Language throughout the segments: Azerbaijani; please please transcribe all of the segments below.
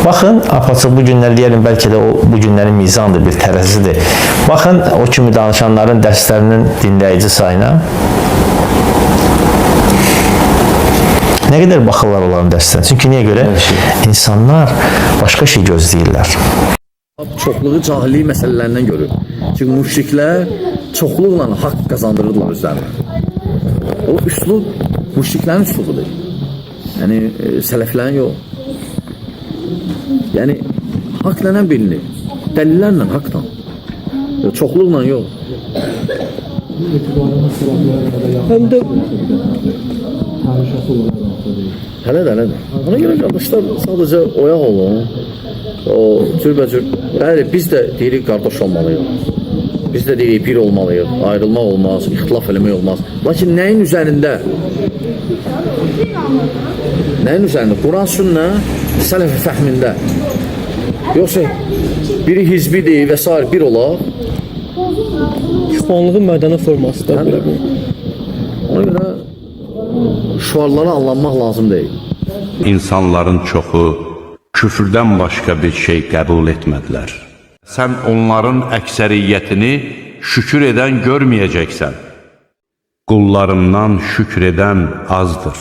Baxın, apaçıq bu günlər deyəlim, bəlkə də o bu günlərin mizandır, bir tərəzidir. Baxın, o kimi danışanların dərslərinin dinləyici sayına. Nə qədər baxırlar onların dərslərinə? Çünki niyə görə? İnsanlar başqa şey gözləyirlər. Çoxluğu cahillik məsələlərindən görür. Çünki müşriklər çoxluqla haqq qazandırırlar özlərinə. O üslub müşriklərin üslubudur. Yəni, sələflərin yox. Yəni, haqq nənə bilinir. Dəlillərlə, haqdan. Çoxluqla yox. Həm də Hələ. Ona görə qardaşlar sadəcə oyaq olun. O cürbəcür. Bəli, biz də deyirik qardaş olmalıyıq. Biz də deyirik bir olmalıyıq. Ayrılmaq olmaz, ixtilaf eləmək olmaz. Lakin nəyin üzərində? Nəyin üzərində? Quran sünnə sələfi fəhmində. Yoxsa biri hizbidir və s. bir olaq. İxvanlığın mədəni formasıdır. Ona görə şuarlara anlanmaq lazım deyil. İnsanların çoxu küfrdən başqa bir şey qəbul etmədilər. Sən onların əksəriyyətini şükür edən görməyəcəksən. Qullarımdan şükür edən azdır.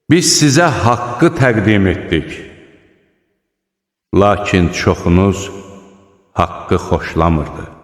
Biz sizə haqqı təqdim etdik. Lakin çoxunuz haqqı xoşlamırdı.